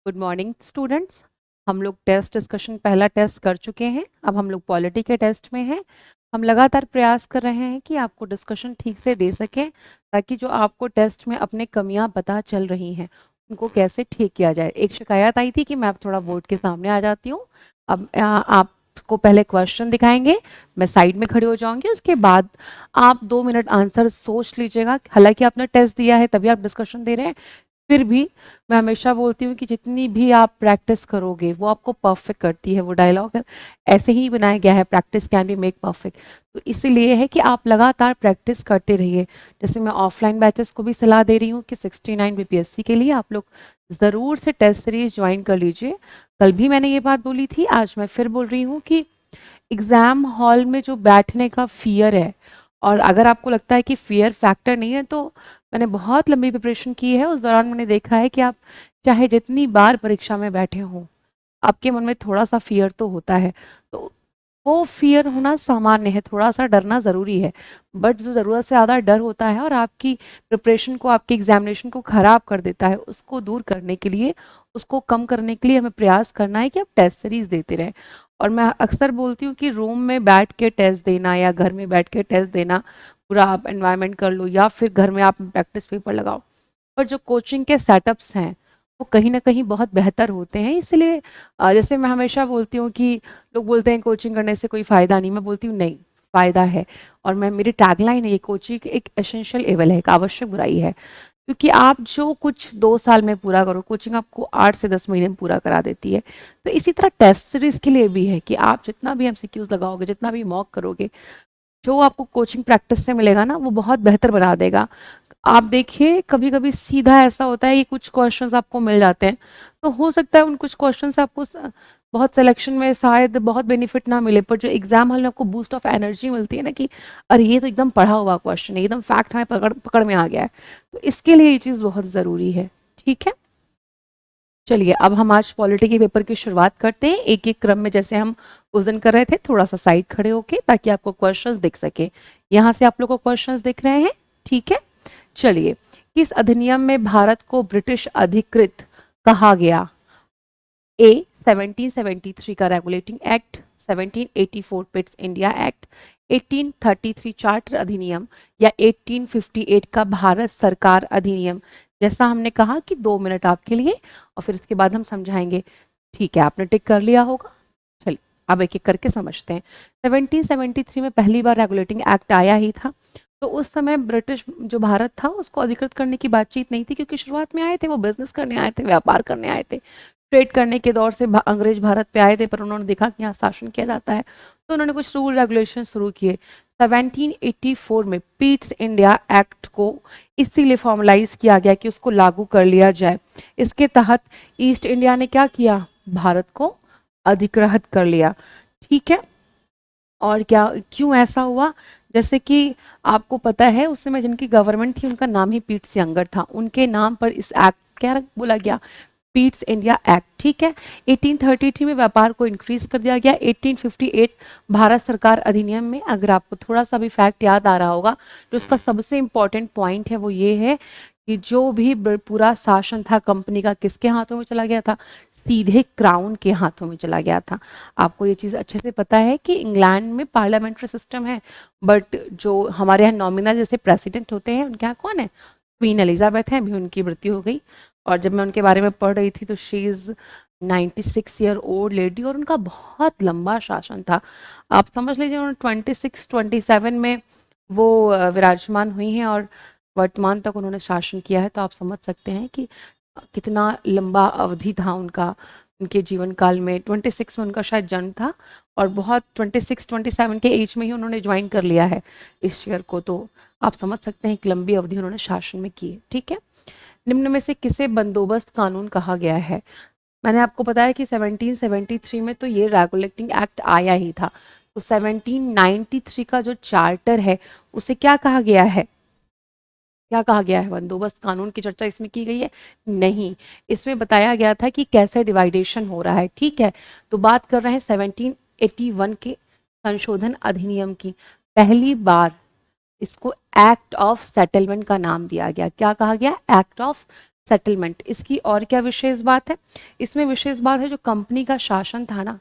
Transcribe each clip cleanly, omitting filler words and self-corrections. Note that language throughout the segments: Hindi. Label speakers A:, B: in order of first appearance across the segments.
A: Good morning students. हम लोग टेस्ट डिस्कशन पहला टेस्ट कर चुके हैं। अब हम लोग पॉलिटी के टेस्ट में हैं। हम लगातार प्रयास कर रहे हैं कि आपको डिस्कशन ठीक से दे सकें, ताकि जो आपको टेस्ट में अपने कमियां पता चल रही हैं उनको कैसे ठीक किया जाए। एक शिकायत आई थी कि मैं अब थोड़ा बोर्ड के सामने आ जाती हूँ। अब आपको पहले क्वेश्चन दिखाएंगे, मैं साइड में खड़ी हो जाऊंगी, उसके बाद आप 2 मिनट आंसर सोच लीजिएगा। हालांकि आपने टेस्ट दिया है तभी आप डिस्कशन दे रहे हैं, फिर भी मैं हमेशा बोलती हूँ कि जितनी भी आप प्रैक्टिस करोगे वो आपको परफेक्ट करती है। वो डायलॉग ऐसे ही बनाया गया है, practice can be make perfect. तो इसीलिए है कि आप लगातार प्रैक्टिस करते रहिए। जैसे मैं ऑफलाइन बैचेस को भी सलाह दे रही हूँ कि 69 बीपीएससी के लिए आप लोग ज़रूर से टेस्ट सीरीज ज्वाइन कर लीजिए। कल भी मैंने ये बात बोली थी, आज मैं फिर बोल रही हूँ कि एग्ज़ाम हॉल में जो बैठने का फियर है, और अगर आपको लगता है कि फियर फैक्टर नहीं है, तो मैंने बहुत लंबी प्रिपरेशन की है। उस दौरान मैंने देखा है कि आप चाहे जितनी बार परीक्षा में बैठे हों, आपके मन में थोड़ा सा फियर तो होता है। तो वो फियर होना सामान्य है, थोड़ा सा डरना ज़रूरी है। बट जो ज़रूरत से ज़्यादा डर होता है और आपकी प्रिपरेशन को, आपकी एग्जामिनेशन को ख़राब कर देता है, उसको दूर करने के लिए, उसको कम करने के लिए हमें प्रयास करना है कि आप टेस्ट सीरीज देते रहें। और मैं अक्सर बोलती हूँ कि रूम में बैठ के टेस्ट देना या घर में बैठ के टेस्ट देना, पूरा आप एनवायरनमेंट कर लो या फिर घर में आप प्रैक्टिस पेपर लगाओ, और जो कोचिंग के सेटअप्स हैं वो कहीं ना कहीं बहुत बेहतर होते हैं। इसलिए जैसे मैं हमेशा बोलती हूँ कि लोग बोलते हैं कोचिंग करने से कोई फ़ायदा नहीं, मैं बोलती हूँ नहीं, फ़ायदा है। और मैं, मेरी टैगलाइन है ये, कोचिंग एक एसेंशियल एवल है, एक आवश्यक बुराई है। क्योंकि आप जो कुछ 2 साल में पूरा करो, कोचिंग आपको 8 से 10 महीने में पूरा करा देती है। तो इसी तरह टेस्ट सीरीज के लिए भी है कि आप जितना भी एमसीक्यूज लगाओगे, जितना भी मॉक करोगे, जो आपको कोचिंग प्रैक्टिस से मिलेगा ना, वो बहुत बेहतर बना देगा। आप देखिए, कभी कभी सीधा ऐसा होता है कि कुछ क्वेश्चंस आपको मिल जाते हैं, तो हो सकता है उन कुछ क्वेश्चन से आपको बहुत सिलेक्शन में शायद बहुत बेनिफिट ना मिले, पर जो एग्जाम हॉल में आपको बूस्ट ऑफ एनर्जी मिलती है ना, कि अरे ये तो एकदम पढ़ा हुआ क्वेश्चन है, एकदम फैक्ट हमें पकड़ पकड़ में आ गया है, तो इसके लिए ये चीज़ बहुत ज़रूरी है। ठीक है, चलिए अब हम आज पॉलिटी के पेपर की शुरुआत करते हैं, एक एक क्रम में जैसे हम उस दिन कर रहे थे, थोड़ा सा साइड खड़े होके, ताकि आपको क्वेश्चंस दिख सके। यहाँ से आप लोग को क्वेश्चंस दिख रहे हैं? ठीक है, चलिए। किस अधिनियम में भारत को ब्रिटिश अधिकृत कहा गया? ए 1773 का regulating act, 1784 Pitt's India act, 1833 charter अधिनियम, या 1858 का भारत सरकार अधिनियम। जैसा हमने कहा कि 2 मिनट आपके लिए, और फिर इसके बाद हम समझाएंगे। ठीक है, आपने टिक कर लिया होगा। चलिए अब एक एक करके समझते हैं। 1773 में पहली बार रेगुलेटिंग एक्ट आया ही था। तो उस समय ब्रिटिश जो भारत था उसको अधिकृत करने की बातचीत नहीं थी, क्योंकि शुरुआत में आए थे, वो बिजनेस करने आए थे, व्यापार करने आए थे। ट्रेड करने के दौर से अंग्रेज भारत पे आए थे, पर उन्होंने देखा कि यहाँ शासन किया जाता है, तो उन्होंने कुछ रूल रेगुलेशन शुरू किए। 1784 में पीट्स इंडिया एक्ट को इसीलिए फॉर्मलाइज किया गया कि उसको लागू कर लिया जाए। इसके तहत ईस्ट इंडिया ने क्या किया? भारत को अधिकृत कर लिया। ठीक है, और क्या, क्यों ऐसा हुआ? जैसे कि आपको पता है, उस समय जिनकी गवर्नमेंट थी उनका नाम ही पीट्स यंगर था, उनके नाम पर इस एक्ट क्या बोला गया? Pitt's India act. ठीक है, 1833 में व्यापार को इंक्रीज कर दिया गया। 1858 भारत सरकार अधिनियम में, अगर आपको थोड़ा सा भी फैक्ट याद आ रहा होगा, तो उसका सबसे इंपॉर्टेंट पॉइंट है वो ये है कि जो भी पूरा शासन था कंपनी का, किसके हाथों में चला गया था? सीधे क्राउन के हाथों में चला गया था। आपको ये चीज़ अच्छे से पता है कि इंग्लैंड में पार्लियामेंट्री सिस्टम है, बट जो हमारे यहाँ नॉमिनल जैसे प्रेसिडेंट होते हैं, उनके यहाँ कौन है? क्वीन एलिजाबेथ है। अभी उनकी मृत्यु हो गई, और जब मैं उनके बारे में पढ़ रही थी तो she is 96 year old lady, और उनका बहुत लंबा शासन था। आप समझ लीजिए उन्होंने 26-27 में वो विराजमान हुई हैं, और वर्तमान तक उन्होंने शासन किया है। तो आप समझ सकते हैं कि कितना लंबा अवधि था उनका। उनके जीवन काल में 26 में उनका शायद जन्म था, और बहुत 26-27 के एज में ही उन्होंने ज्वाइन कर लिया है इस चेयर को। तो आप समझ सकते हैं एक लंबी अवधि उन्होंने शासन में की है। ठीक है, निम्न में से किसे बंदोबस्त कानून कहा गया है? मैंने आपको बताया कि 1773 में तो ये रेगुलेटिंग एक्ट आया ही था। तो 1793 का जो चार्टर है उसे क्या कहा गया है? क्या कहा गया है? बंदोबस्त कानून की चर्चा इसमें की गई है? नहीं, इसमें बताया गया था कि कैसे डिवाइडेशन हो रहा है। ठीक है, तो बात कर रहे हैं 1781 के संशोधन अधिनियम की। पहली बार इसको एक्ट ऑफ सेटलमेंट का नाम दिया गया। क्या कहा गया? Act of settlement. इसकी और क्या विशेष बात है? इसमें विशेष बात है जो कंपनी का शासन था ना,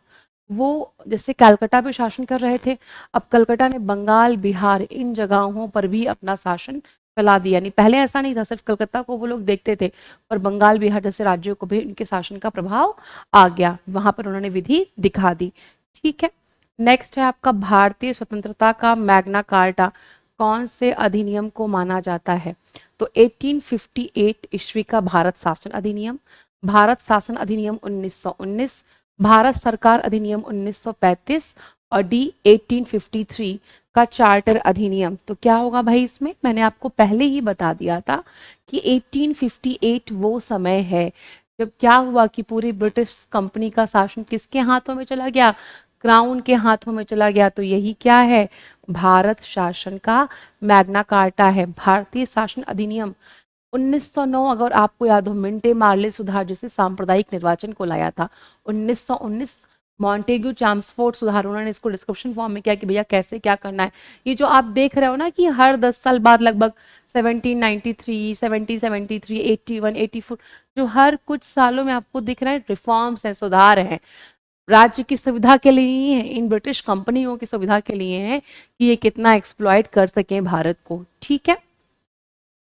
A: वो जैसे कलकत्ता पे शासन कर रहे थे, अब कलकत्ता ने बंगाल, बिहार इन जगहों पर भी अपना शासन फैला दिया। यानी पहले ऐसा नहीं था, सिर्फ कलकत्ता को वो लोग देखते थे, पर बंगाल, बिहार जैसे राज्यों को भी उनके शासन का प्रभाव आ गया, वहां पर उन्होंने विधि दिखा दी। ठीक है, नेक्स्ट है आपका भारतीय स्वतंत्रता का मैग्ना कार्टा कौन से अधिनियम को माना जाता है? तो 1858 ईस्वी का भारत शासन अधिनियम, भारत शासन अधिनियम 1919, भारत सरकार अधिनियम 1935 और डी 1853 का चार्टर अधिनियम। तो क्या होगा भाई इसमें? मैंने आपको पहले ही बता दिया था कि 1858 वो समय है जब क्या हुआ कि पूरी ब्रिटिश कंपनी का शासन किसके हाथों में चला गया? क्राउन के हाथों में चला गया। तो यही क्या है? भारत शासन का मैग्ना कार्टा है, भारतीय शासन अधिनियम 1909। अगर आपको याद हो, मिंटे मार्ले सुधार जिसे सांप्रदायिक निर्वाचन को लाया था 1919, मॉन्टेग्यू चैम्सफोर्ड सुधार, उन्होंने इसको डिस्क्रिप्शन फॉर्म में किया कि भैया कैसे क्या करना है। ये जो आप देख रहे हो ना कि हर 10 साल बाद लगभग 1793, 1773, 81, 84, जो हर कुछ सालों में आपको दिख रहा है रिफॉर्म्स हैं, सुधार हैं, राज्य की सुविधा के लिए ही है, इन ब्रिटिश कंपनियों की सुविधा के लिए है कि ये कितना एक्सप्लॉइट कर सकें भारत को। ठीक है,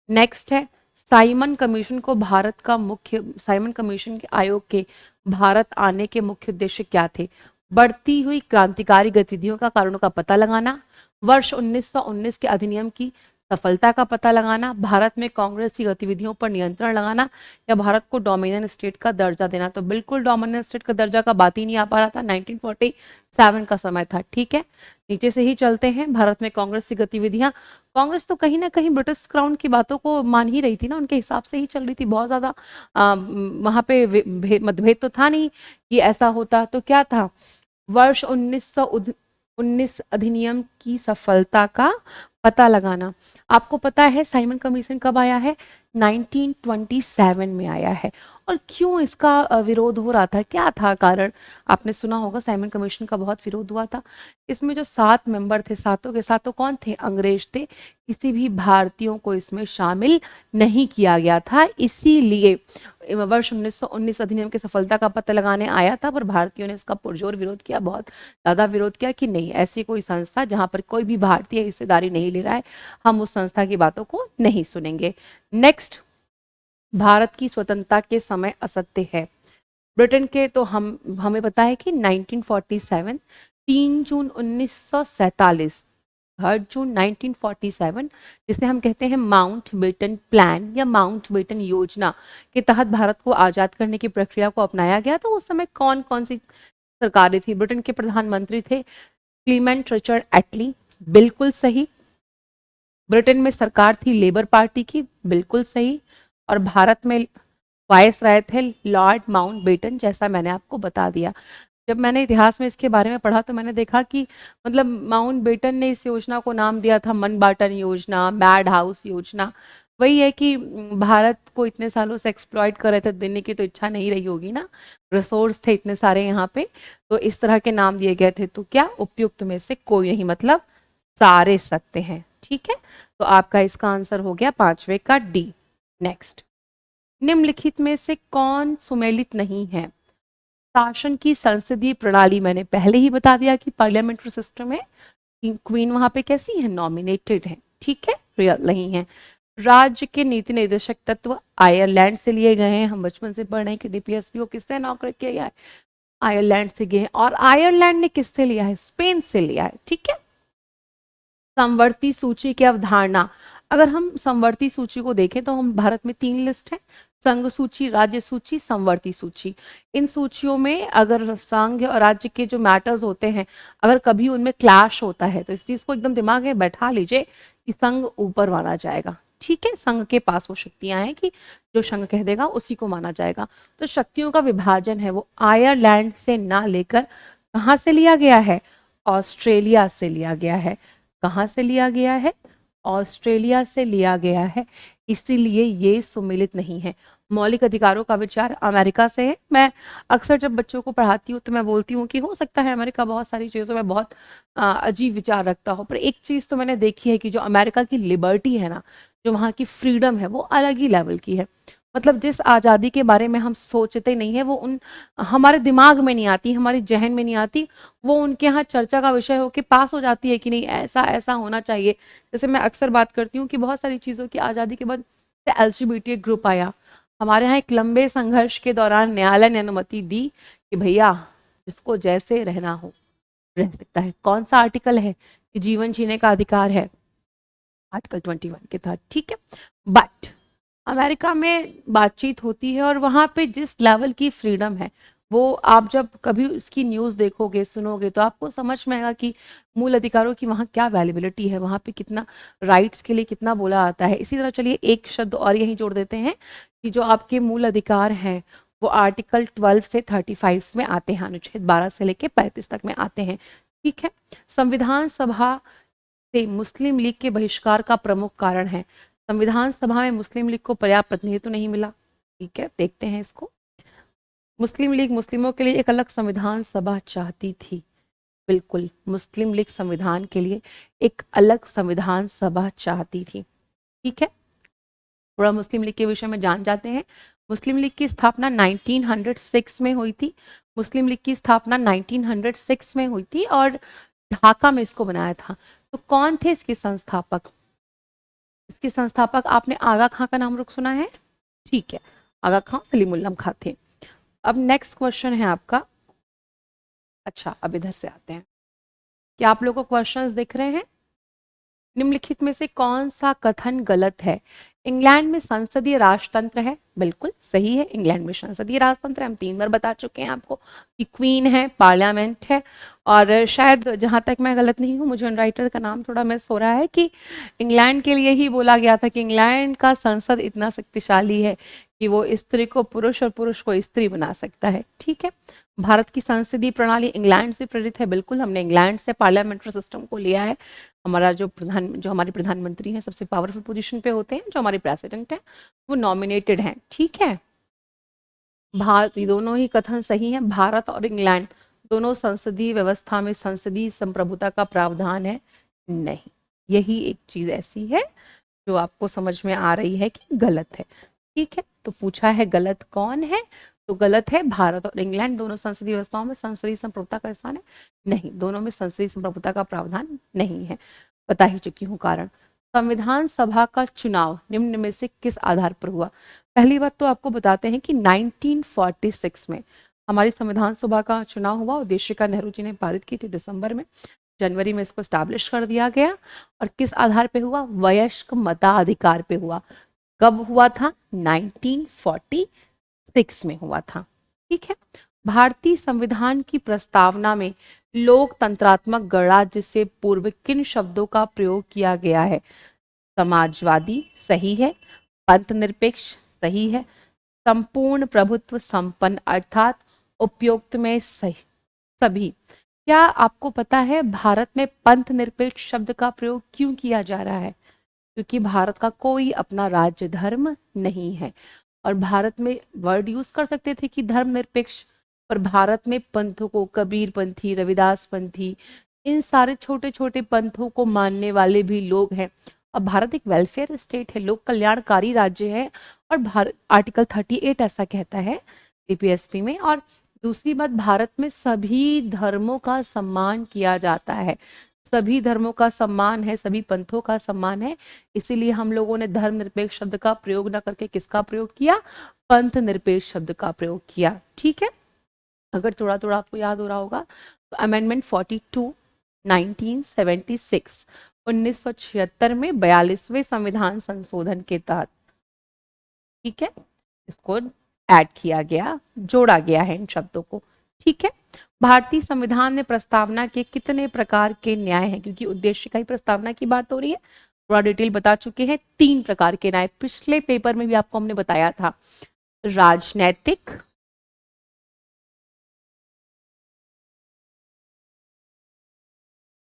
A: नेक्स्ट है साइमन कमीशन को भारत का मुख्य, साइमन कमीशन के आयोग के भारत आने के मुख्य उद्देश्य क्या थे? बढ़ती हुई क्रांतिकारी गतिविधियों का कारणों का पता लगाना, वर्ष 1919 के अधिनियम की सफलता का पता लगाना, भारत में कांग्रेस की गतिविधियों पर नियंत्रण लगाना, या भारत को डोमिनियन स्टेट का दर्जा देना। तो बिल्कुल डोमिनियन स्टेट का दर्जा का बात ही नहीं आ पा रहा था, 1947 का समय था। ठीक है, नीचे से ही चलते हैं। भारत में कांग्रेस की गतिविधियां, कांग्रेस तो कहीं ना कहीं ब्रिटिश क्राउन की बातों को मान ही रही थी ना, उनके हिसाब से ही चल रही थी, बहुत ज्यादा वहां पे मतभेद तो था नहीं कि ऐसा होता। तो क्या था? वर्ष 1919 अधिनियम की सफलता का पता लगाना। आपको पता है साइमन कमीशन कब आया है? 1927 में आया है। और क्यों इसका विरोध हो रहा था, क्या था कारण? आपने सुना होगा साइमन कमीशन का बहुत विरोध हुआ था। इसमें जो 7 मेंबर थे, सातों के सातों कौन थे? अंग्रेज थे। किसी भी भारतीयों को इसमें शामिल नहीं किया गया था, इसीलिए वर्ष 1919 अधिनियम की सफलता का पता लगाने आया था, पर भारतीयों ने इसका पुरजोर विरोध किया, बहुत ज्यादा विरोध किया कि नहीं, ऐसी कोई संस्था जहां पर कोई भी भारतीय हिस्सेदारी नहीं ले रहा है, हम उस संस्था की बातों को नहीं सुनेंगे। नेक्स्ट, भारत की स्वतंत्रता के समय असत्य है। ब्रिटेन के तो हमें पता है कि 1947, 3 जून 1947, 3 जून 1947, जिसे हम कहते हैं माउंट बेटन प्लान या माउंट बेटन योजना के तहत भारत को आजाद करने की प्रक्रिया को अपनाया गया। तो उस समय कौन कौन सी सरकारें थी? ब्रिटेन के प्रधानमंत्री थे क्लीमेंट रिचर्ड एटली, बिल्कुल सही। ब्रिटेन में सरकार थी लेबर पार्टी की, बिल्कुल सही। और भारत में वायस राय थे लॉर्ड माउंट बेटन, जैसा मैंने आपको बता दिया। जब मैंने इतिहास में इसके बारे में पढ़ा तो मैंने देखा कि मतलब माउंट बेटन ने इस योजना को नाम दिया था मन बाटन योजना, मैड हाउस योजना। वही है कि भारत को इतने सालों से एक्सप्लॉइट कर रहे थे, देने की तो इच्छा नहीं रही होगी ना, रिसोर्स थे इतने सारे यहाँ पे, तो इस तरह के नाम दिए गए थे। तो क्या उपयुक्त में से कोई नहीं, मतलब सारे सत्य हैं। ठीक है, तो आपका इसका आंसर हो गया 5वें का डी। नेक्स्ट, निम्नलिखित में से कौन सुमेलित नहीं है? शासन की संसदीय प्रणाली, मैंने पहले ही बता दिया कि पार्लियामेंट्री सिस्टम है, क्वीन वहां पे कैसी है? नॉमिनेटेड है। ठीक है, रियल नहीं है। राज्य के नीति निर्देशक तत्व आयरलैंड से लिए गए हैं, हम बचपन से पढ़ रहे हैं कि डीपीएसपी को किससे इनॉग्रेट किया गया है? आयरलैंड से गए हैं। और आयरलैंड ने किससे लिया है? स्पेन से लिया है। ठीक है, समवर्ती सूची की अवधारणा, अगर हम समवर्ती सूची को देखें तो हम भारत में 3 लिस्ट है, संघ सूची, राज्य सूची, समवर्ती सूची। इन सूचियों में अगर संघ और राज्य के जो मैटर्स होते हैं, अगर कभी उनमें क्लैश होता है तो इस चीज को एकदम दिमाग में बैठा लीजिए कि संघ ऊपर माना जाएगा। ठीक है, संघ के पास वो शक्तियां हैं कि जो संघ कह देगा उसी को माना जाएगा। तो शक्तियों का विभाजन है वो आयरलैंड से ना लेकर कहाँ से लिया गया है? ऑस्ट्रेलिया से लिया गया है। कहाँ से लिया गया है? ऑस्ट्रेलिया से लिया गया है, इसीलिए ये सुमेलित नहीं है। मौलिक अधिकारों का विचार अमेरिका से है। मैं अक्सर जब बच्चों को पढ़ाती हूँ तो मैं बोलती हूँ कि हो सकता है अमेरिका बहुत सारी चीज़ों में बहुत अजीब विचार रखता हो, पर एक चीज़ तो मैंने देखी है कि जो अमेरिका की लिबर्टी है ना, जो वहाँ की फ्रीडम है, वो अलग ही लेवल की है। मतलब जिस आज़ादी के बारे में हम सोचते नहीं है वो उन हमारे दिमाग में नहीं आती, हमारी जहन में नहीं आती, वो उनके यहाँ चर्चा का विषय होके पास हो जाती है कि नहीं ऐसा ऐसा होना चाहिए। जैसे मैं अक्सर बात करती हूँ कि बहुत सारी चीज़ों की आज़ादी के बाद एलजीबीटी ग्रुप आया, हमारे यहाँ एक लंबे संघर्ष के दौरान न्यायालय ने अनुमति दी कि भैया जिसको जैसे रहना हो रह सकता है। कौन सा आर्टिकल है कि जीवन जीने का अधिकार है? आर्टिकल 21 के तहत, ठीक है। बट अमेरिका में बातचीत होती है और वहाँ पे जिस लेवल की फ्रीडम है वो आप जब कभी उसकी न्यूज़ देखोगे सुनोगे तो आपको समझ में आएगा कि मूल अधिकारों की वहाँ क्या वैल्यूबिलिटी है, वहाँ पे कितना राइट्स के लिए कितना बोला आता है। इसी तरह चलिए एक शब्द और यहीं जोड़ देते हैं कि जो आपके मूल अधिकार हैं वो आर्टिकल 12 से 35 में आते हैं, अनुच्छेद 12 से लेके 35 तक में आते हैं, ठीक है। संविधान सभा से मुस्लिम लीग के बहिष्कार का प्रमुख कारण है, संविधान सभा में मुस्लिम लीग को पर्याप्त प्रतिनिधित्व नहीं मिला, ठीक है। देखते हैं इसको, मुस्लिम लीग मुस्लिमों के लिए एक अलग संविधान सभा चाहती थी, बिल्कुल मुस्लिम लीग संविधान के लिए एक अलग संविधान सभा चाहती थी, ठीक है। थोड़ा मुस्लिम लीग के विषय में जान जाते हैं। मुस्लिम लीग की स्थापना 1906 में हुई थी, मुस्लिम लीग की स्थापना 1906 में हुई थी और ढाका में इसको बनाया था। तो कौन थे इसके संस्थापक? इसके संस्थापक आपने आगा खां का नाम रुक सुना है, ठीक है, आगा खां सलीमुल्लाह खां थे। अब नेक्स्ट क्वेश्चन है आपका, अच्छा अब इधर से आते हैं, क्या आप लोगों को क्वेश्चंस दिख रहे हैं? निम्नलिखित में से कौन सा कथन गलत है? इंग्लैंड में संसदीय राजतंत्र है, बिल्कुल सही है, इंग्लैंड में संसदीय राजतंत्र है, हम 3 बार बता चुके हैं आपको कि क्वीन है, पार्लियामेंट है। और शायद जहां तक मैं गलत नहीं हूँ, मुझे राइटर का नाम थोड़ा मिस हो रहा है कि इंग्लैंड के लिए ही बोला गया था कि इंग्लैंड का संसद इतना शक्तिशाली है कि वो स्त्री को पुरुष और पुरुष को स्त्री बना सकता है, ठीक है। भारत की संसदीय प्रणाली इंग्लैंड से प्रेरित है, बिल्कुल हमने इंग्लैंड से पार्लियामेंट्री सिस्टम को लिया है। हमारा जो हमारे प्रधानमंत्री हैं सबसे पावरफुल पोजीशन पे होते हैं, जो हमारे प्रेसिडेंट हैं वो नॉमिनेटेड हैं, ठीक है। भारत, ये दोनों ही कथन सही हैं, भारत और इंग्लैंड दोनों संसदीय व्यवस्था में संसदीय संप्रभुता का प्रावधान है नहीं। यही एक चीज ऐसी है जो आपको समझ में आ रही है कि गलत है, ठीक है। तो पूछा है गलत कौन है, तो गलत है भारत और इंग्लैंड दोनों संसदीय व्यवस्थाओं में संसदीय संप्रभुता का स्थान है नहीं, दोनों में संसदीय संप्रभुता का प्रावधान नहीं है। बता ही चुकी हूँ कारण। संविधान सभा का चुनाव निम्न में से किस आधार पर हुआ? पहली बात तो आपको बताते हैं कि 1946 में हमारी संविधान सभा का चुनाव हुआ, उद्देशिका नेहरू जी ने पारित की थी दिसंबर में, जनवरी में इसको स्टैब्लिश कर दिया गया। और किस आधार पे हुआ? वयस्क मताधिकार पे हुआ। कब हुआ था? 1946 में हुआ था, ठीक है। भारतीय संविधान की प्रस्तावना में लोकतंत्रात्मक गणराज्य से पूर्व किन शब्दों का प्रयोग किया गया है? समाजवादी सही है, पंथ निरपेक्ष सही है, संपूर्ण प्रभुत्व संपन्न अर्थात उपयुक्त में सही सभी। क्या आपको पता है भारत में पंथ निरपेक्ष शब्द का प्रयोग क्यों किया जा रहा है? क्योंकि भारत का कोई अपना राज्य धर्म नहीं है और भारत में वर्ड यूज कर सकते थे कि धर्मनिरपेक्ष, पर भारत में पंथों को, कबीर पंथी, रविदास पंथी, इन सारे छोटे छोटे पंथों को मानने वाले भी लोग हैं। अब भारत एक वेलफेयर स्टेट है, लोक कल्याणकारी राज्य है और भारत आर्टिकल 38 ऐसा कहता है टीपीएसपी में। और दूसरी बात, भारत में सभी धर्मों का सम्मान किया जाता है, सभी धर्मों का सम्मान है, सभी पंथों का सम्मान है, इसीलिए हम लोगों ने धर्मनिरपेक्ष शब्द का प्रयोग ना करके किसका प्रयोग किया? पंथ निरपेक्ष शब्द का प्रयोग किया, ठीक है। अगर थोड़ा थोड़ा आपको याद हो रहा होगा तो अमेंडमेंट 42 1976 1976 में 42वें संविधान संशोधन के तहत, ठीक है, इसको ऐड किया गया, जोड़ा गया है इन शब्दों को, ठीक है। भारतीय संविधान में प्रस्तावना के कितने प्रकार के न्याय हैं? क्योंकि उद्देश्य का ही प्रस्तावना की बात हो रही है, थोड़ा डिटेल बता चुके हैं। 3 प्रकार के न्याय, पिछले पेपर में भी आपको हमने बताया था, राजनैतिक,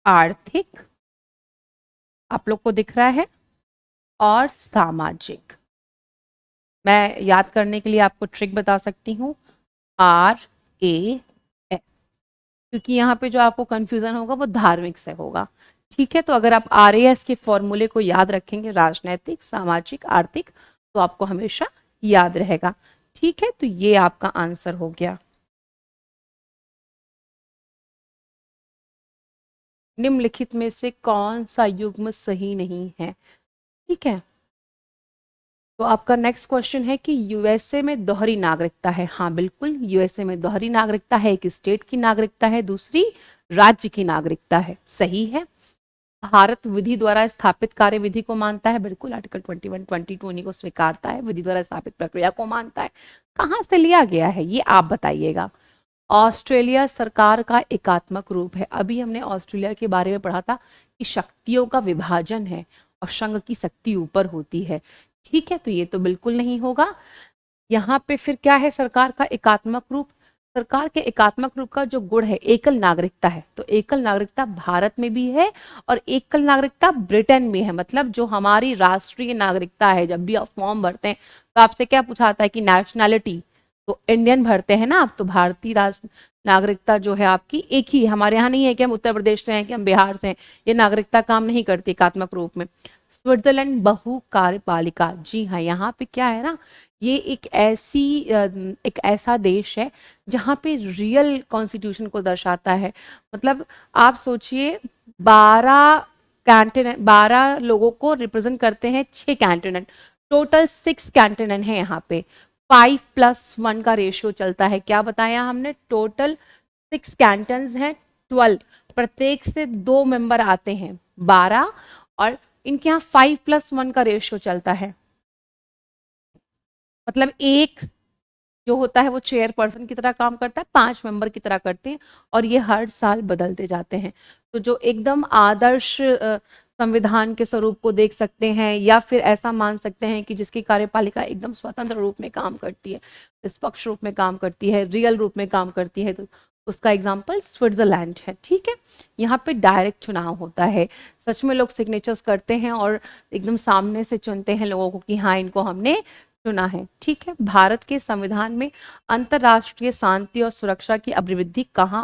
A: आर्थिक, आप लोग को दिख रहा है, और सामाजिक। मैं याद करने के लिए आपको ट्रिक बता सकती हूँ, RAS, क्योंकि यहाँ पे जो आपको कंफ्यूजन होगा वो धार्मिक से होगा, ठीक है। तो अगर आप RAS के फॉर्मूले को याद रखेंगे, राजनैतिक, सामाजिक, आर्थिक, तो आपको हमेशा याद रहेगा। ठीक है, तो ये आपका आंसर हो गया। निम्नलिखित में से कौन सा युग्म सही नहीं है? ठीक है, तो आपका नेक्स्ट क्वेश्चन है कि यूएसए में दोहरी नागरिकता है। हाँ बिल्कुल, यूएसए में दोहरी नागरिकता है, एक स्टेट की नागरिकता है, दूसरी राज्य की नागरिकता है। सही है। भारत विधि द्वारा स्थापित कार्यविधि को मानता है। बिल्कुल, आर्टिकल 21, 22 इन्हीं को स्वीकारता है, विधि द्वारा स्थापित प्रक्रिया को मानता है। कहाँ से लिया गया है ये आप बताइएगा। ऑस्ट्रेलिया सरकार का एकात्मक रूप है। अभी हमने ऑस्ट्रेलिया के बारे में पढ़ा था कि शक्तियों का विभाजन है और संघ की शक्ति ऊपर होती है। ठीक है, तो ये तो बिल्कुल नहीं होगा। यहाँ पे फिर क्या है सरकार का एकात्मक रूप? सरकार के एकात्मक रूप का जो गुण है एकल नागरिकता है। तो एकल नागरिकता भारत में भी है और एकल नागरिकता ब्रिटेन में है। मतलब जो हमारी राष्ट्रीय नागरिकता है, जब भी आप फॉर्म भरते हैं तो आपसे क्या पूछा जाता है कि नेशनैलिटी, तो इंडियन भरते हैं ना आप, तो भारतीय राष्ट्र नागरिकता जो है आपकी एक ही है। हमारे यहाँ नहीं है कि हम उत्तर प्रदेश से हैं कि हम बिहार से हैं, ये नागरिकता काम नहीं करती एकात्मक रूप में। स्विट्जरलैंड बहु कार्यपालिका, जी हाँ, यहाँ पे क्या है ना, ये एक ऐसा देश है जहाँ पे रियल कॉन्स्टिट्यूशन को दर्शाता है। मतलब आप सोचिए 12 कैंटन, 12 लोगों को रिप्रेजेंट करते हैं 6 कैंटोनेंट, टोटल 6 कैंटोनेंट है यहाँ पे। 5+1 का रेशियो चलता है। क्या बताया हमने? टोटल 6 कैंटन्स हैं, 12, प्रत्येक से 2 मेंबर आते हैं, 12, और इनके यहाँ 5+1 का रेशियो चलता है। मतलब एक जो होता है वो चेयरपर्सन की तरह काम करता है, 5 मेंबर की तरह करते हैं, और ये हर साल बदलते जाते हैं। तो जो एकदम आदर्श संविधान के स्वरूप को देख सकते हैं, या फिर ऐसा मान सकते हैं कि जिसकी कार्यपालिका एकदम स्वतंत्र रूप में काम करती है, निष्पक्ष रूप में काम करती है, रियल रूप में काम करती है, तो उसका एग्जाम्पल स्विट्जरलैंड है। ठीक है, यहाँ पे डायरेक्ट चुनाव होता है, सच में लोग सिग्नेचर्स करते हैं और एकदम सामने से चुनते हैं लोगों को कि हाँ इनको हमने चुना है। ठीक है, भारत के संविधान में अंतरराष्ट्रीय शांति और सुरक्षा की अभिवृद्धि कहाँ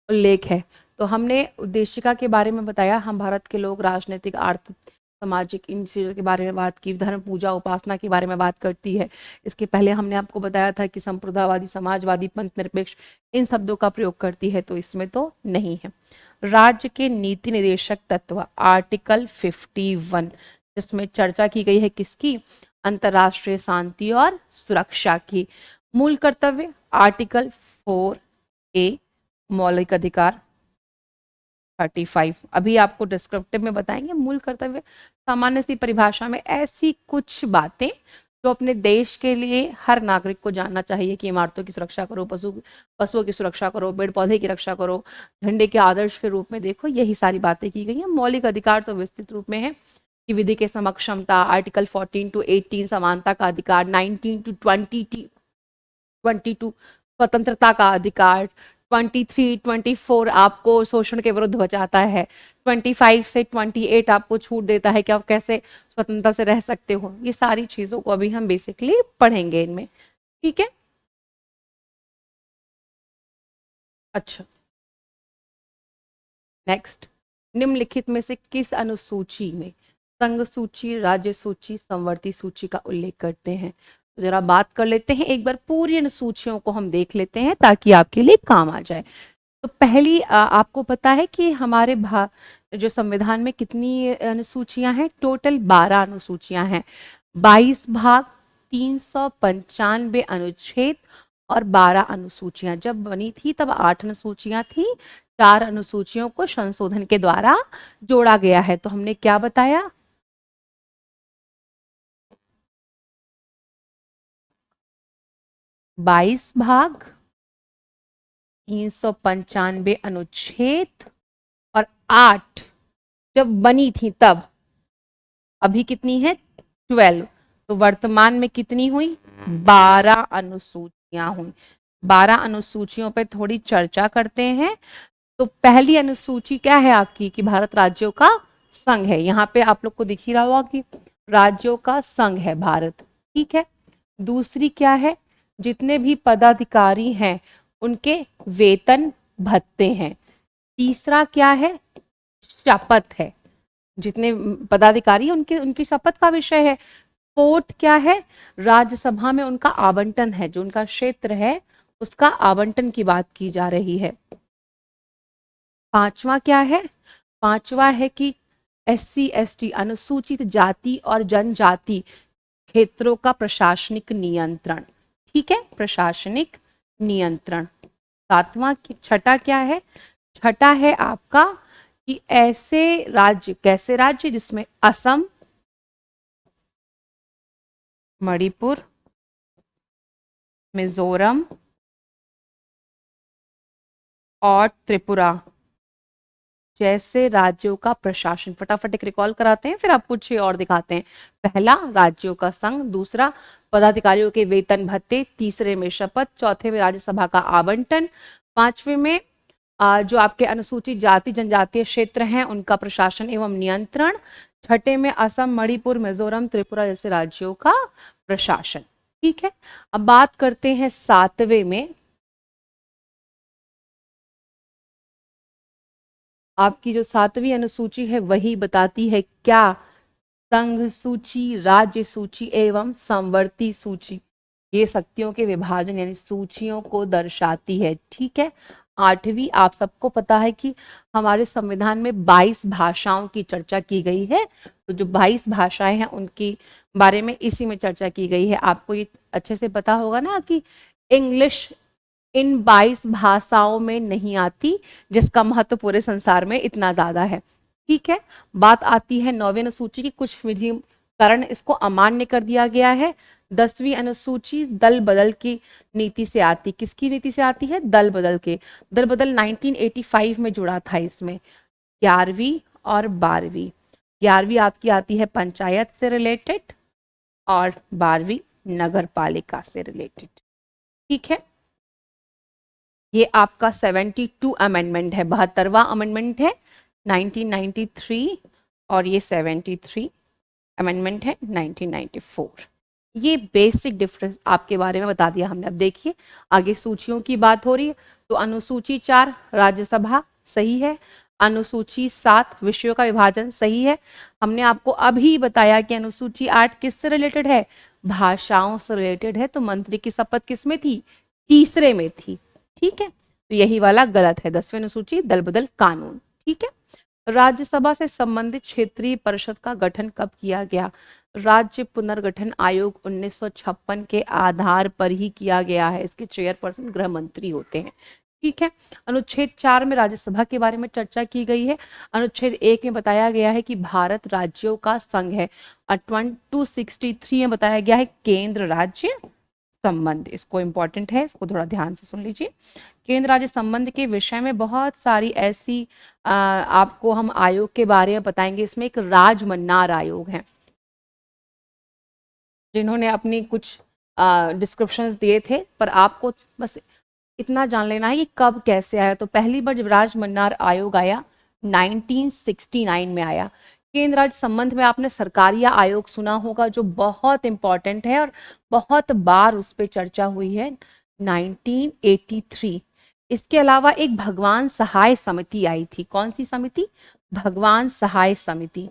A: उल्लेख है? तो हमने उद्देशिका के बारे में बताया, हम भारत के लोग राजनीतिक, आर्थिक, सामाजिक, इन चीज़ों के बारे में बात की, धर्म, पूजा, उपासना के बारे में बात करती है। इसके पहले हमने आपको बताया था कि संप्रदायवादी, समाजवादी, पंथ निरपेक्ष, इन शब्दों का प्रयोग करती है, तो इसमें तो नहीं है। राज्य के नीति निर्देशक तत्व, आर्टिकल 51, जिसमें चर्चा की गई है किसकी? अंतरराष्ट्रीय शांति और सुरक्षा की। मूल कर्तव्य, आर्टिकल 4A, मौलिक अधिकार 35। अभी आपको डिस्क्रिप्टिव में बताएंगे। मूल कर्तव्य सामान्य सी परिभाषा में ऐसी कुछ बातें जो अपने देश के लिए हर नागरिक को जानना चाहिए कि इमारतों की सुरक्षा करो, पशुओं की सुरक्षा करो, पेड़ पौधे की रक्षा करो, झंडे के आदर्श के रूप में देखो, यही सारी बातें की गई हैं। मौलिक अधिकार तो विस्तृत रूप में है कि विधि के समक्ष क्षमता, आर्टिकल 14 to 18 समानता का अधिकार, 19 to 22 स्वतंत्रता का अधिकार, 23, 24 आपको शोषण के विरुद्ध बचाता है, 25 से 28 आपको छूट देता है कि आप कैसे स्वतंत्रता से रह सकते हो। ये सारी चीजों को अभी हम बेसिकली पढ़ेंगे इनमें। ठीक है, अच्छा, नेक्स्ट, निम्नलिखित में से किस अनुसूची में संघ सूची, राज्य सूची, समवर्ती सूची का उल्लेख करते हैं? तो जरा बात कर लेते हैं, एक बार पूरी अनुसूचियों को हम देख लेते हैं ताकि आपके लिए काम आ जाए। तो पहली आपको पता है कि हमारे जो संविधान में कितनी अनुसूचियां हैं? टोटल 12 अनुसूचियां हैं, 22 भाग, 395 अनुच्छेद और 12 अनुसूचियां। जब बनी थी तब 8 अनुसूचियां थी, 4 अनुसूचियों को संशोधन के द्वारा जोड़ा गया है। तो हमने क्या बताया? 22 भाग, 395 अनुच्छेद और 8 जब बनी थी तब। अभी कितनी है? 12। तो वर्तमान में कितनी हुई? 12 अनुसूचियां हुई। 12 अनुसूचियों पे थोड़ी चर्चा करते हैं। तो पहली अनुसूची क्या है आपकी? कि भारत राज्यों का संघ है। यहाँ पे आप लोग को दिख ही रहा होगा कि राज्यों का संघ है भारत। ठीक है, दूसरी क्या है? जितने भी पदाधिकारी हैं उनके वेतन भत्ते हैं। तीसरा क्या है? शपथ है। जितने पदाधिकारी उनके उनकी शपथ का विषय है। फोर्थ क्या है, राज्यसभा में उनका आवंटन है, जो उनका क्षेत्र है उसका आवंटन की बात की जा रही है। पांचवा क्या है, पांचवा है कि SC ST अनुसूचित जाति और जनजाति क्षेत्रों का प्रशासनिक नियंत्रण। ठीक है, प्रशासनिक नियंत्रण। सातवां छठा क्या है, छठा है आपका कि ऐसे राज्य, कैसे राज्य जिसमें असम, मणिपुर, मिजोरम और त्रिपुरा जैसे राज्यों का प्रशासन। फटाफट एक रिकॉल कराते हैं, फिर आपको 6 और दिखाते हैं। पहला राज्यों का संघ, दूसरा पदाधिकारियों के वेतन भत्ते, तीसरे में शपथ, चौथे में राज्यसभा का आवंटन, पांचवे में जो आपके अनुसूचित जाति जनजातीय क्षेत्र हैं उनका प्रशासन एवं नियंत्रण, छठे में असम, मणिपुर, मिजोरम, त्रिपुरा जैसे राज्यों का प्रशासन। ठीक है, अब बात करते हैं सातवें में। आपकी जो सातवीं अनुसूची है वही बताती है क्या, संघ सूची, राज्य सूची एवं संवर्ती सूची, ये शक्तियों के विभाजन यानी सूचियों को दर्शाती है। ठीक है, आठवीं, आप सबको पता है कि हमारे संविधान में 22 भाषाओं की चर्चा की गई है, तो जो 22 भाषाएं हैं उनके बारे में इसी में चर्चा की गई है। आपको ये अच्छे से पता होगा ना कि इंग्लिश इन 22 भाषाओं में नहीं आती, जिसका महत्व पूरे संसार में इतना ज्यादा है। ठीक है, बात आती है नौवीं अनुसूची की, कुछ विधिकरण इसको अमान्य कर दिया गया है। 10वीं अनुसूची दल बदल की नीति से आती, किसकी नीति से आती है, दल बदल के। दल बदल 1985 में जुड़ा था इसमें। 11वीं और 12वीं, 11वीं आपकी आती है पंचायत से रिलेटेड और 12वीं नगर पालिका से रिलेटेड। ठीक है, ये आपका 72 अमेंडमेंट है, 72वां अमेंडमेंट है 1993 और ये 73 अमेंडमेंट है 1994। ये बेसिक डिफरेंस आपके बारे में बता दिया हमने। अब देखिए आगे सूचियों की बात हो रही है, तो अनुसूची 4 राज्यसभा सही है, अनुसूची 7 विषयों का विभाजन सही है। हमने आपको अभी बताया कि अनुसूची 8 किससे रिलेटेड है, भाषाओं से रिलेटेड है, तो मंत्री की शपथ किस में थी, तीसरे में थी। ठीक है, तो यही वाला गलत है, 10वीं अनुसूची दल बदल कानून। ठीक है, राज्यसभा से संबंधित क्षेत्रीय परिषद का गठन कब किया गया, राज्य पुनर्गठन आयोग 1956 के आधार पर ही किया गया है, इसके चेयरपर्सन गृह मंत्री होते हैं। ठीक है, अनुच्छेद 4 में राज्यसभा के बारे में चर्चा की गई है। अनुच्छेद 1 में बताया गया है कि भारत राज्यों का संघ है, और 263 में बताया गया है केंद्र राज्य संबंध। इसको इंपॉर्टेंट है, इसको थोड़ा ध्यान से सुन लीजिए। केंद्र राज्य संबंध के विषय में बहुत सारी ऐसी आपको हम आयोग के बारे में बताएंगे। इसमें एक राजमन्नार आयोग है, जिन्होंने अपनी कुछ डिस्क्रिप्शंस दिए थे, पर आपको बस इतना जान लेना है कि कब कैसे आया। तो पहली बार जब राजमन्नार आयोग आया 1969 में आया। केंद्र राज्य संबंध में आपने सरकारिया आयोग सुना होगा, जो बहुत इंपॉर्टेंट है और बहुत बार उस पर चर्चा हुई है, 1983। इसके अलावा एक भगवान सहाय समिति आई थी, कौन सी समिति, भगवान सहाय समिति,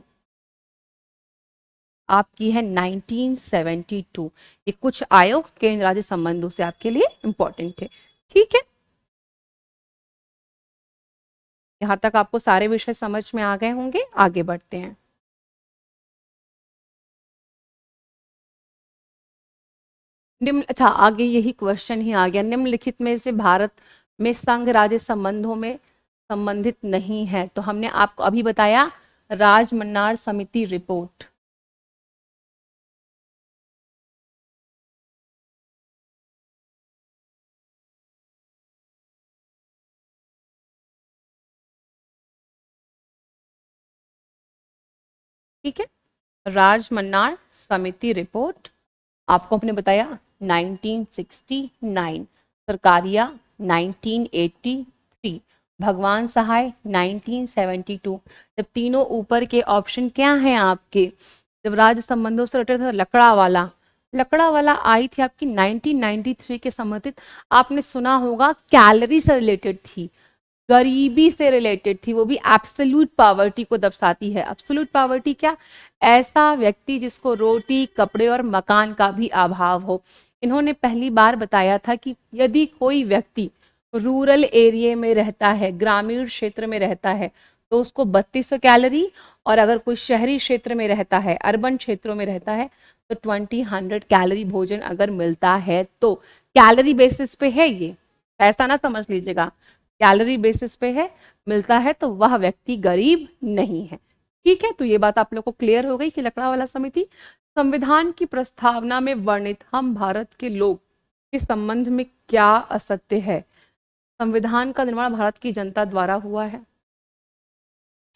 A: आपकी है 1972। ये कुछ आयोग केंद्र राज्य संबंधों से आपके लिए इंपॉर्टेंट है। ठीक है, यहां तक आपको सारे विषय समझ में आ गए होंगे, आगे बढ़ते हैं। निम्न, अच्छा आगे यही क्वेश्चन ही आ गया, निम्नलिखित में से भारत में संघ राज्य संबंधों में संबंधित नहीं है, तो हमने आपको अभी बताया राजमन्नार समिति रिपोर्ट। ठीक है, राजमन्नार समिति रिपोर्ट आपको हमने बताया 1969, सरकारिया 1983, भगवान सहाय 1972। जब तीनों ऊपर के ऑप्शन क्या हैं आपके, जब राज्य संबंधों से रिलेटेड था, लकड़ा वाला आई थी आपकी 1993 के संबंधित। आपने सुना होगा कैलोरी से रिलेटेड थी, गरीबी से रिलेटेड थी, वो भी एब्सोल्यूट पावर्टी को दर्शाती है। एब्सोल्यूट पावर्टी क्या? ऐसा व्यक्ति जिसको रोटी, कपड़े और मकान का भी अभाव हो। इन्होंने पहली बार बताया था कि यदि कोई व्यक्ति रूरल एरिया में रहता है, ग्रामीण क्षेत्र में रहता है, तो उसको 3200 कैलोरी, और अगर कोई शहरी क्षेत्र में रहता है, अर्बन क्षेत्रों में रहता है, तो 2000 कैलोरी भोजन अगर मिलता है, तो कैलोरी बेसिस पे है ये, ऐसा ना समझ लीजिएगा, कैलोरी बेसिस पे है, मिलता है, तो वह व्यक्ति गरीब नहीं है। ठीक है, तो ये बात आप लोग को क्लियर हो गई कि लकड़ावाला समिति संविधान की प्रस्तावना में वर्णित हम भारत के लोग के संबंध में क्या असत्य है। संविधान का निर्माण भारत की जनता द्वारा हुआ है।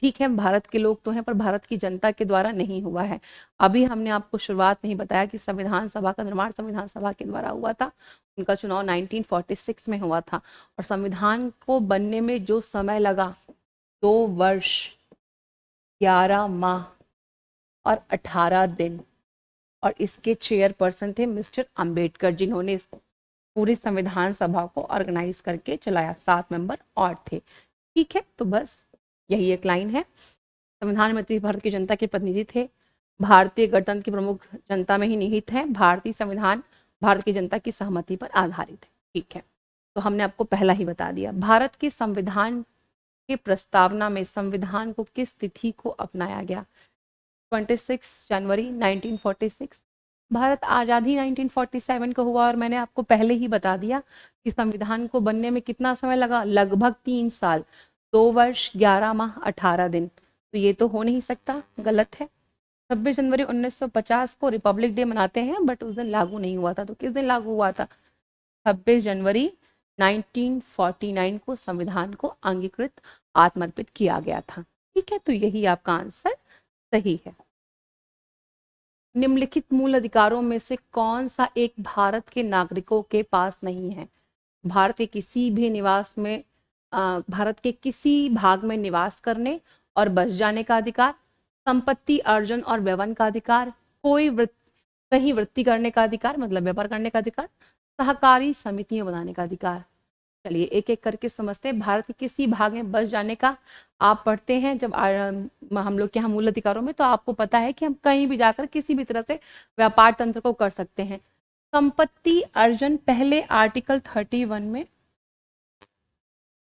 A: ठीक है, भारत के लोग तो हैं, पर भारत की जनता के द्वारा नहीं हुआ है। अभी हमने आपको शुरुआत में ही बताया कि संविधान सभा का निर्माण संविधान सभा के द्वारा हुआ था। उनका चुनाव 1946 में हुआ था, और संविधान को बनने में जो समय लगा, 2 वर्ष 11 माह और 18 दिन, और इसके चेयरपर्सन थे मिस्टर अंबेडकर, जिन्होंने इस पूरी संविधान सभा को ऑर्गेनाइज करके चलाया। 7 मेंबर और थे। ठीक है, तो बस यही एक लाइन है। संविधान में भारत की जनता के प्रतिनिधि थे, भारतीय गणतंत्र की प्रमुख जनता में ही निहित है, भारतीय संविधान भारत की जनता की सहमति पर आधारित है। ठीक है, तो हमने आपको पहला ही बता दिया। भारत के संविधान के प्रस्तावना में संविधान को किस तिथि को अपनाया गया? 26 जनवरी 1946। भारत आज़ादी 1947 को हुआ, और मैंने आपको पहले ही बता दिया कि संविधान को बनने में कितना समय लगा, लगभग 3 साल, 2 वर्ष 11 माह 18 दिन। तो ये तो हो नहीं सकता, गलत है। 26 जनवरी 1950 को रिपब्लिक डे मनाते हैं, बट उस दिन लागू नहीं हुआ था। तो किस दिन लागू हुआ था? 26 जनवरी 1949 को संविधान को अंगीकृत आत्मर्पित किया गया था। ठीक है, तो यही आपका आंसर सही है। निम्नलिखित मूल अधिकारों में से कौन सा एक भारत के नागरिकों के पास नहीं है? भारत के किसी भी निवास में भारत के किसी भाग में निवास करने और बस जाने का अधिकार, संपत्ति अर्जन और व्यवन का अधिकार, कहीं वृत्ति करने का अधिकार मतलब व्यापार करने का अधिकार, सहकारी समितियां बनाने का अधिकार। चलिए एक एक करके समझते हैं। भारत के किसी भाग में बस जाने का आप पढ़ते हैं जब हम लोग के यहाँ मूल अधिकारों में, तो आपको पता है कि हम कहीं भी जाकर किसी भी तरह से व्यापार तंत्र को कर सकते हैं। संपत्ति अर्जन पहले आर्टिकल 31 में,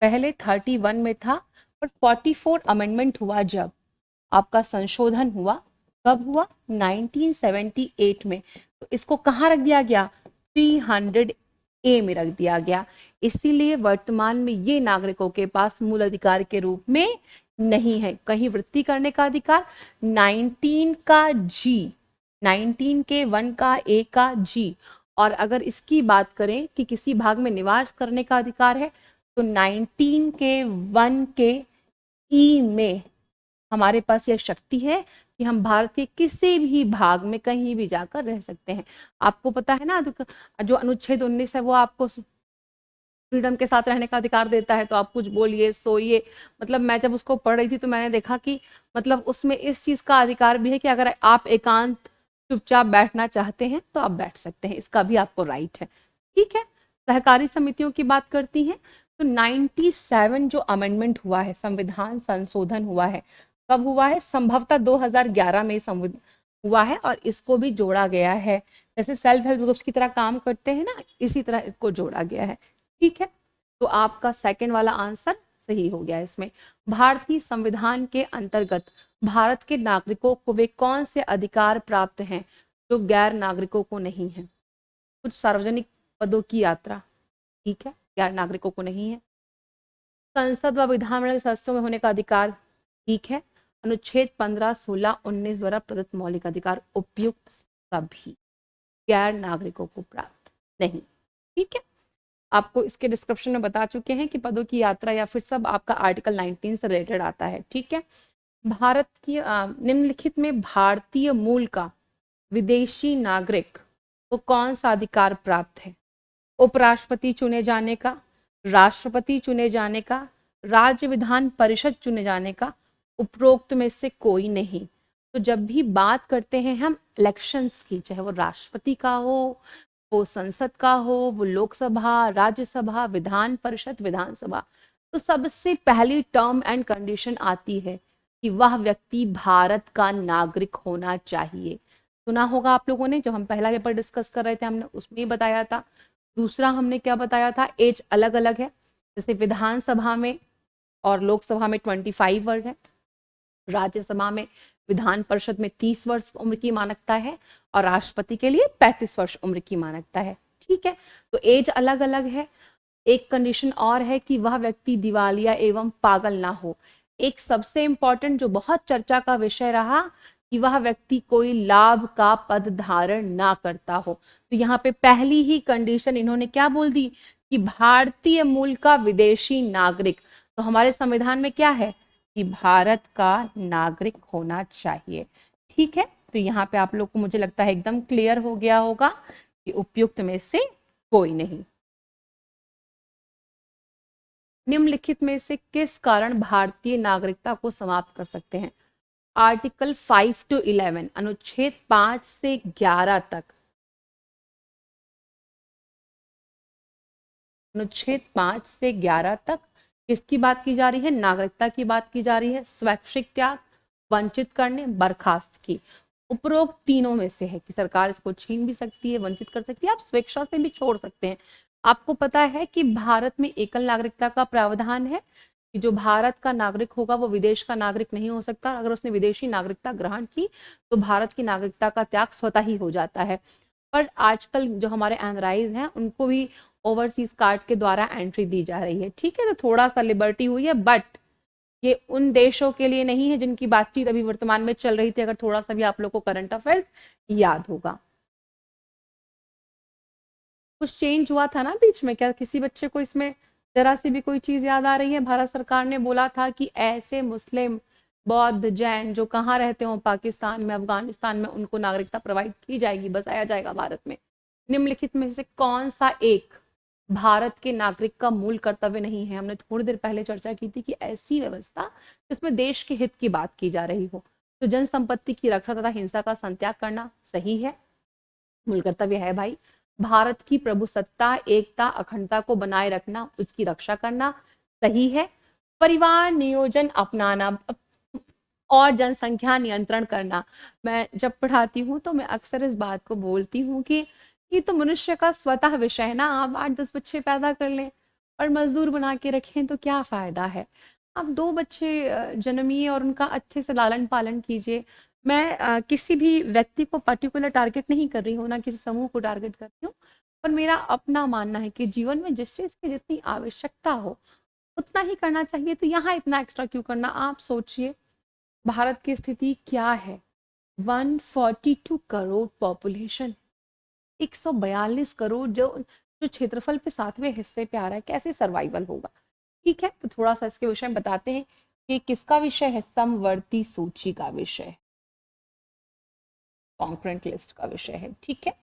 A: पहले 31 में था, और 44 अमेंडमेंट हुआ जब आपका संशोधन हुआ, कब हुआ? 1978 में। तो इसको कहाँ रख दिया गया? 300A में रख दिया गया। इसीलिए वर्तमान में ये नागरिकों के पास मूल अधिकार के रूप में नहीं है। कहीं वृत्ति करने का अधिकार 19 का जी, 19 के 1 का ए का जी, और अगर इसकी बात करें कि किसी भाग में निवास करने का अधिकार है, तो 19 के 1 के ई में हमारे पास यह शक्ति है कि हम भारत के किसी भी भाग में कहीं भी जाकर रह सकते हैं। आपको पता है ना, जो अनुच्छेद 19 है वो आपको फ्रीडम के साथ रहने का अधिकार देता है। तो आप कुछ बोलिए, सोइए, मतलब मैं जब उसको पढ़ रही थी तो मैंने देखा कि मतलब उसमें इस चीज का अधिकार भी है कि अगर आप एकांत चुपचाप बैठना चाहते हैं तो आप बैठ सकते हैं, इसका भी आपको राइट है। ठीक है, सहकारी समितियों की बात करती हैं, तो 97 जो अमेंडमेंट हुआ है, संविधान संशोधन हुआ है, कब हुआ है? संभवतः 2011 में हुआ है, और इसको भी जोड़ा गया है। जैसे सेल्फ हेल्प ग्रुप्स की तरह काम करते हैं ना, इसी तरह इसको जोड़ा गया है। ठीक है, तो आपका सेकंड वाला आंसर सही हो गया इसमें। भारतीय संविधान के अंतर्गत भारत के नागरिकों को वे कौन से अधिकार प्राप्त हैं जो गैर नागरिकों को नहीं है? कुछ सार्वजनिक पदों की यात्रा, ठीक है, गैर नागरिकों को नहीं है। संसद व विधानमंडल सदस्यों में होने का अधिकार, ठीक है। अनुच्छेद 15, 16, 19 द्वारा प्रदत्त मौलिक अधिकार उपयुक्त सभी गैर नागरिकों को प्राप्त नहीं। ठीक है, आपको इसके डिस्क्रिप्शन में बता चुके हैं कि पदों की यात्रा या फिर सब आपका आर्टिकल 19 से रिलेटेड आता है। ठीक है, भारत की निम्नलिखित में भारतीय मूल का विदेशी नागरिक को कौन सा अधिकार प्राप्त है? उपराष्ट्रपति चुने जाने का, राष्ट्रपति चुने जाने का, राज्य विधान परिषद चुने जाने का, उपरोक्त में से कोई नहीं। तो जब भी बात करते हैं हम इलेक्शंस की, चाहे वो राष्ट्रपति का हो, वो संसद का हो, वो लोकसभा, राज्यसभा, विधान परिषद, विधानसभा, तो सबसे पहली टर्म एंड कंडीशन आती है कि वह व्यक्ति भारत का नागरिक होना चाहिए। सुना होगा आप लोगों ने, जब हम पहला पेपर डिस्कस कर रहे थे हमने उसमें ही बताया था। दूसरा हमने क्या बताया था, एज अलग अलग है, जैसे विधानसभा में और लोकसभा में 25 वर्ष है, राज्यसभा में विधान परिषद में 30 वर्ष उम्र की मानकता है और राष्ट्रपति के लिए 35 वर्ष उम्र की मानकता है। ठीक है, तो एज अलग अलग है। एक कंडीशन और है कि वह व्यक्ति दिवालिया एवं पागल ना हो। एक सबसे इंपॉर्टेंट जो बहुत चर्चा का विषय रहा कि वह व्यक्ति कोई लाभ का पद धारण ना करता हो। तो यहाँ पे पहली ही कंडीशन इन्होंने क्या बोल दी कि भारतीय मूल का विदेशी नागरिक। तो हमारे संविधान में क्या है कि भारत का नागरिक होना चाहिए। ठीक है, तो यहाँ पे आप लोग को मुझे लगता है एकदम क्लियर हो गया होगा कि उपयुक्त में से कोई नहीं। निम्नलिखित में से किस कारण भारतीय नागरिकता को समाप्त कर सकते हैं? आर्टिकल 5 to 11, अनुच्छेद 5 से 11 तक। अनुच्छेद 5 से 11 तक किसकी बात की जा रही है? नागरिकता की बात की जा रही है। स्वैच्छिक त्याग, वंचित करने, बर्खास्त की। उपरोक्त तीनों में से है कि सरकार इसको छीन भी सकती है, वंचित कर सकती है, आप स्वेच्छा से भी छोड़ सकते हैं। आपको पता है कि भारत में एकल नागरिकता का प्रावधान है कि जो भारत का नागरिक होगा वो विदेश का नागरिक नहीं हो सकता। अगर उसने विदेशी नागरिकता ग्रहण की तो भारत की नागरिकता का त्याग स्वतः ही हो जाता है। पर आजकल जो हमारे एनआरआईज हैं उनको भी ओवरसीज कार्ड के द्वारा एंट्री दी जा रही है। ठीक है, तो थोड़ा सा लिबर्टी हुई है, बट ये उन देशों के लिए नहीं है जिनकी बातचीत अभी वर्तमान में चल रही थी। अगर थोड़ा सा भी आप लोग को करंट अफेयर्स याद होगा, कुछ चेंज हुआ था ना बीच में, क्या किसी बच्चे को इसमें जरा सी भी कोई चीज याद आ रही है? भारत सरकार ने बोला था कि ऐसे मुस्लिम, बौद्ध, जैन जो कहाँ रहते हो, पाकिस्तान में, अफगानिस्तान में, उनको नागरिकता प्रोवाइड की जाएगी, बसाया जाएगा भारत में। निम्नलिखित में से कौन सा एक भारत के नागरिक का मूल कर्तव्य नहीं है? हमने थोड़ी देर पहले चर्चा की थी कि ऐसी व्यवस्था जिसमें देश के हित की बात की जा रही हो। तो जन संपत्ति की रक्षा तथा हिंसा का संत्याग करना सही है, मूल कर्तव्य है भाई। भारत की प्रभुसत्ता, एकता, अखंडता को बनाए रखना, उसकी रक्षा करना सही है। परिवार नियोजन अपनाना और जनसंख्या नियंत्रण करना। मैं जब पढ़ाती हूँ तो मैं अक्सर इस बात को बोलती हूँ कि ये तो मनुष्य का स्वतः विषय है ना। आप 8-10 बच्चे पैदा कर लें और मजदूर बना के रखें तो क्या फायदा है? आप 2 बच्चे जन्मिए और उनका अच्छे से लालन पालन कीजिए। मैं किसी भी व्यक्ति को पर्टिकुलर टारगेट नहीं कर रही हूँ, ना किसी समूह को टारगेट कर रही हूँ, पर मेरा अपना मानना है कि जीवन में जिस चीज की जितनी आवश्यकता हो उतना ही करना चाहिए। तो यहाँ इतना एक्स्ट्रा क्यों करना? आप सोचिए भारत की स्थिति क्या है। 142 करोड़ पॉपुलेशन, 142 करोड़ जो जो क्षेत्रफल पे 7वें हिस्से पे आ रहा है, कैसे सर्वाइवल होगा? ठीक है, तो थोड़ा सा इसके विषय में बताते हैं कि किसका विषय है? समवर्ती सूची का विषय, कॉन्करेंट लिस्ट का विषय है। ठीक है,